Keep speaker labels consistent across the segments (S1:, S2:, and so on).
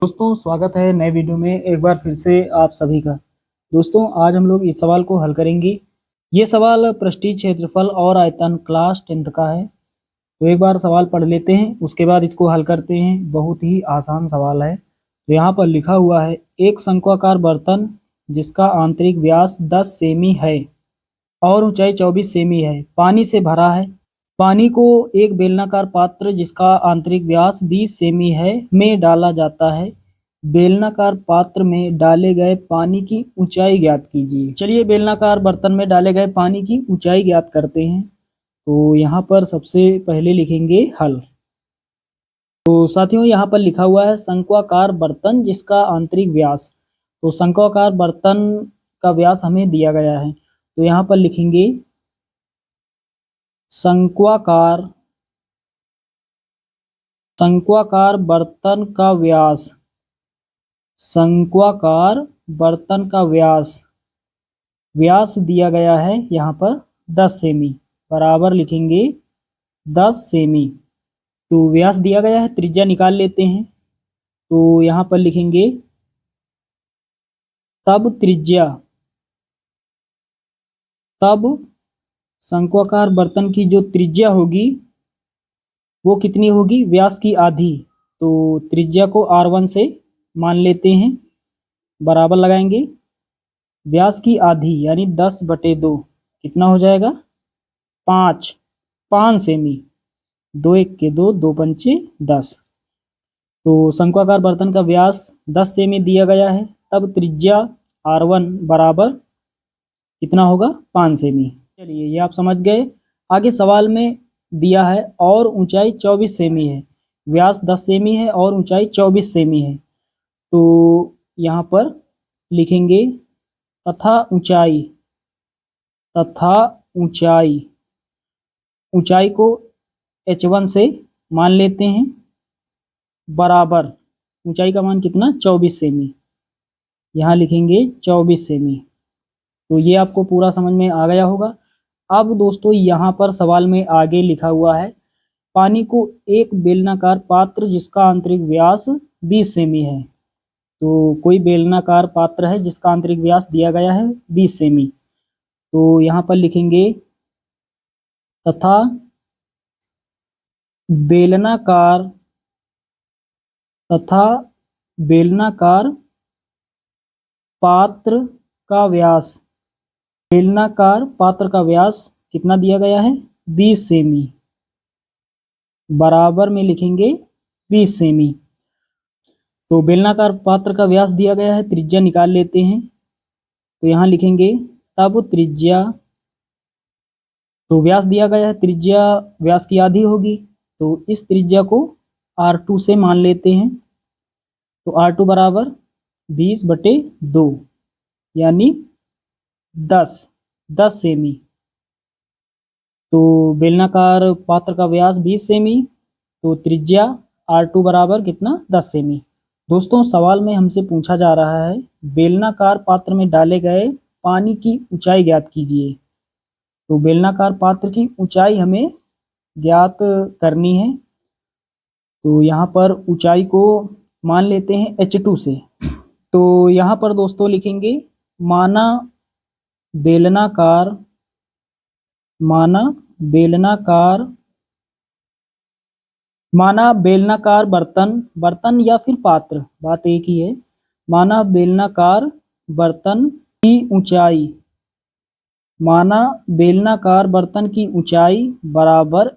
S1: दोस्तों स्वागत है नए वीडियो में एक बार फिर से आप सभी का। दोस्तों आज हम लोग इस सवाल को हल करेंगे। ये सवाल पृष्ठीय क्षेत्रफल और आयतन क्लास 10th का है। तो एक बार सवाल पढ़ लेते हैं, उसके बाद इसको हल करते हैं। बहुत ही आसान सवाल है। तो यहाँ पर लिखा हुआ है, एक शंक्वाकार बर्तन जिसका आंतरिक व्यास 10 सेमी है और ऊंचाई 24 सेमी है, पानी से भरा है। पानी को एक बेलनाकार पात्र जिसका आंतरिक व्यास 20 सेमी है में डाला जाता है। बेलनाकार पात्र में डाले गए पानी की ऊंचाई ज्ञात कीजिए। चलिए बेलनाकार बर्तन में डाले गए पानी की ऊंचाई ज्ञात करते हैं। तो यहाँ पर सबसे पहले लिखेंगे हल। तो साथियों यहाँ पर लिखा हुआ है शंक्वाकार बर्तन जिसका आंतरिक व्यास। तो शंक्वाकार बर्तन का व्यास हमें दिया गया है, तो यहाँ पर लिखेंगे शंक्वाकार बर्तन का व्यास। शंक्वाकार बर्तन का व्यास दिया गया है यहाँ पर 10 सेमी, बराबर लिखेंगे 10 सेमी। तो व्यास दिया गया है, त्रिज्या निकाल लेते हैं। तो यहाँ पर लिखेंगे तब शंक्वाकार बर्तन की जो त्रिज्या होगी वो कितनी होगी, व्यास की आधी। तो त्रिज्या को R1 से मान लेते हैं, बराबर लगाएंगे व्यास की आधी यानी 10/2 कितना हो जाएगा 5 सेमी। 2 1 के 2, 2 पंचे 10। तो शंक्वाकार बर्तन का व्यास 10 सेमी दिया गया है, तब त्रिज्या R1 बराबर कितना होगा 5 सेमी। चलिए ये आप समझ गए। आगे सवाल में दिया है और ऊंचाई 24 सेमी है, व्यास 10 सेमी है और ऊंचाई 24 सेमी है। तो यहाँ पर लिखेंगे तथा ऊंचाई को H1 से मान लेते हैं, बराबर ऊंचाई का मान कितना 24 सेमी। यहाँ लिखेंगे 24 सेमी। तो ये आपको पूरा समझ में आ गया होगा। अब दोस्तों यहाँ पर सवाल में आगे लिखा हुआ है, पानी को एक बेलनाकार पात्र जिसका आंतरिक व्यास 20 सेमी है। तो कोई बेलनाकार पात्र है जिसका आंतरिक व्यास दिया गया है 20 सेमी। तो यहाँ पर लिखेंगे तथा बेलनाकार पात्र का व्यास कितना दिया गया है 20 सेमी, बराबर में लिखेंगे 20 सेमी। तो बेलनाकार पात्र का व्यास दिया गया है, त्रिज्या निकाल लेते हैं। तो यहाँ लिखेंगे तब त्रिज्या, तो व्यास दिया गया है, त्रिज्या व्यास की आधी होगी। तो इस त्रिज्या को R2 से मान लेते हैं। तो R2 बराबर 20/2 यानी 10 सेमी। तो बेलनाकार पात्र का व्यास 20 सेमी, तो त्रिज्या R2 बराबर कितना 10 सेमी। दोस्तों सवाल में हमसे पूछा जा रहा है बेलनाकार पात्र में डाले गए पानी की ऊंचाई ज्ञात कीजिए। तो बेलनाकार पात्र की ऊंचाई हमें ज्ञात करनी है। तो यहाँ पर ऊंचाई को मान लेते हैं H2 से। तो यहाँ पर दोस्तों लिखेंगे माना बेलनाकार बर्तन या फिर पात्र, बात एक ही है। माना बेलनाकार बर्तन की ऊंचाई बराबर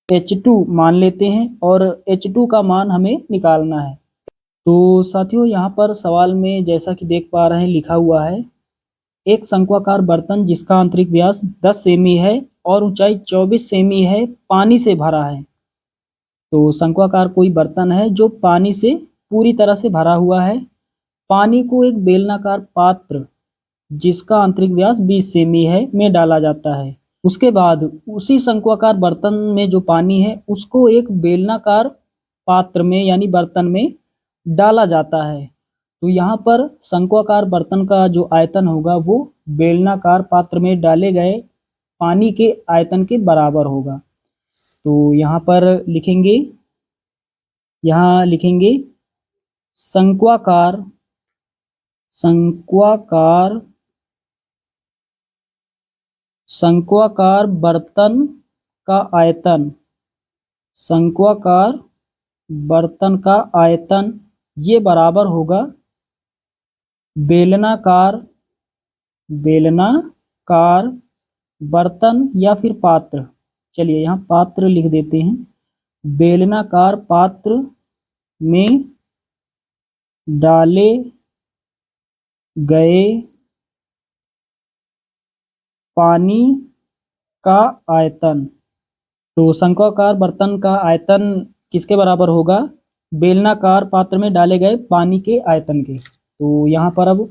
S1: H2 मान लेते हैं और H2 का मान हमें निकालना है। तो साथियों यहाँ पर सवाल में जैसा कि देख पा रहे हैं लिखा हुआ है, एक शंक्वाकार बर्तन जिसका आंतरिक व्यास 10 सेमी है और ऊंचाई 24 सेमी है, पानी से भरा है। तो शंक्वाकार कोई बर्तन है जो पानी से पूरी तरह से भरा हुआ है। पानी को एक बेलनाकार पात्र जिसका आंतरिक व्यास 20 सेमी है में डाला जाता है। उसके बाद उसी शंक्वाकार बर्तन में जो पानी है उसको एक बेलनाकार पात्र में यानी बर्तन में डाला जाता है। तो यहाँ पर शंक्वाकार बर्तन का जो आयतन होगा वो बेलनाकार पात्र में डाले गए पानी के आयतन के बराबर होगा। तो यहाँ पर लिखेंगे यहाँ लिखेंगे शंक्वाकार, शंक्वाकार, शंक्वाकार बर्तन का आयतन, शंक्वाकार बर्तन का आयतन ये बराबर होगा बेलनाकार, बेलनाकार बर्तन या फिर पात्र। चलिए यहाँ पात्र लिख देते हैं। बेलनाकार पात्र में डाले गए पानी का आयतन। तो शंक्वाकार बर्तन का आयतन किसके बराबर होगा? बेलनाकार पात्र में डाले गए पानी के आयतन के। तो यहाँ पर अब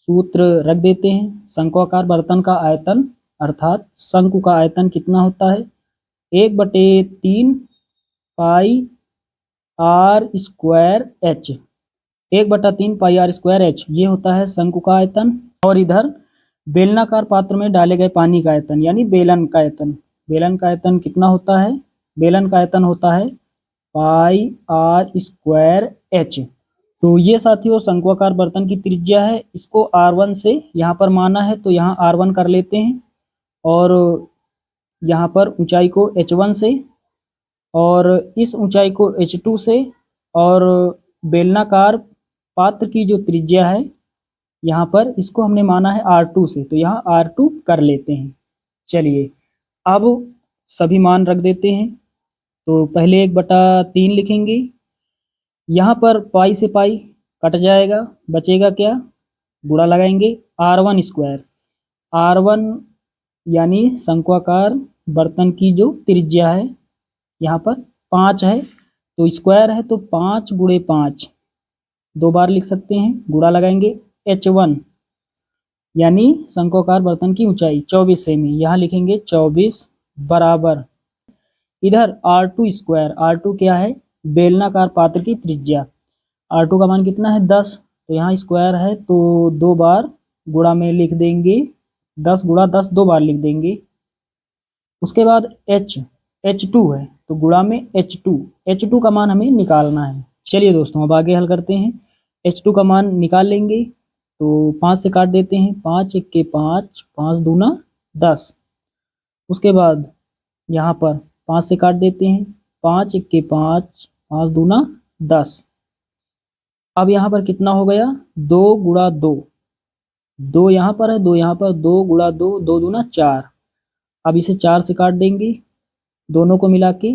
S1: सूत्र रख देते हैं। शंक्वाकार बर्तन का आयतन अर्थात शंकु का आयतन कितना होता है? 1/3 pi r square h, 1/3 pi r square h ये होता है शंकु का आयतन। और इधर बेलनाकार पात्र में डाले गए पानी का आयतन यानी बेलन का आयतन, बेलन का आयतन कितना होता है? बेलन का आयतन होता है पाई आर स्क्वायर एच। तो ये साथियों शंक्वाकार बर्तन की त्रिज्या है। इसको R1 से यहाँ पर माना है तो यहाँ R1 कर लेते हैं, और यहाँ पर ऊंचाई को H1 से, और इस ऊंचाई को H2 से, और बेलनाकार पात्र की जो त्रिज्या है यहाँ पर इसको हमने माना है R2 से, तो यहाँ R2 कर लेते हैं। चलिए अब सभी मान रख देते हैं। तो पहले 1/3 लिखेंगे। यहाँ पर पाई से पाई कट जाएगा, बचेगा क्या? गुणा लगाएंगे R1 स्क्वायर, R1 यानी शंक्वाकार बर्तन की जो त्रिज्या है यहाँ पर 5 है, तो स्क्वायर है तो 5 × 5 दो बार लिख सकते हैं। गुणा लगाएंगे H1 यानी शंक्वाकार बर्तन की ऊंचाई 24 सेमी, यहाँ लिखेंगे 24 बराबर इधर R2 स्क्वायर, R2 क्या है? बेलनाकार पात्र की त्रिज्या। R2 का मान कितना है? 10, तो यहाँ स्क्वायर है तो 2 बार गुणा में लिख देंगे, 10 × 10 2 बार लिख देंगे। उसके बाद H2 है तो गुणा में H2 का मान हमें निकालना है। चलिए दोस्तों अब आगे हल करते हैं। H2 का मान निकाल लेंगे तो 5 से काट देते हैं, 5 × 1 = 5, 5 दूना 10। उसके बाद यहाँ पर 5 से काट देते हैं, 5 × 1 = 5, 5 दूना 10। अब यहाँ पर कितना हो गया? 2 × 2, 2 यहाँ पर है, 2 यहाँ पर, 2 × 2, 2 दूना 4। अब इसे 4 से काट देंगे, दोनों को मिला के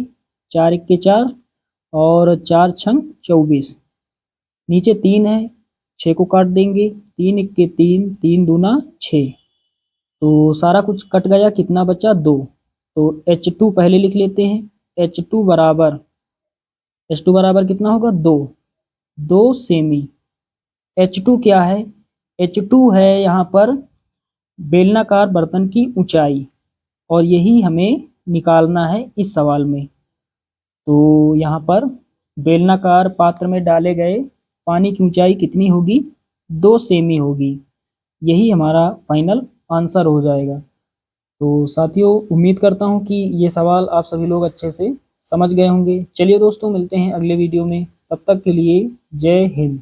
S1: 4 × 1 = 4 और 4 × 6 = 24। नीचे 3 है, 6 को काट देंगे, 3 × 1 = 3, 3 दूना 6। तो सारा कुछ कट गया, कितना बचा? 2। तो H2 पहले लिख लेते हैं। H2 बराबर कितना होगा? 2 सेमी। H2 क्या है? H2 है यहाँ पर बेलनाकार बर्तन की ऊंचाई, और यही हमें निकालना है इस सवाल में। तो यहाँ पर बेलनाकार पात्र में डाले गए पानी की ऊंचाई कितनी होगी? 2 सेमी होगी। यही हमारा फाइनल आंसर हो जाएगा। तो साथियों उम्मीद करता हूँ कि ये सवाल आप सभी लोग अच्छे से समझ गए होंगे। चलिए दोस्तों मिलते हैं अगले वीडियो में, तब तक के लिए जय हिंद।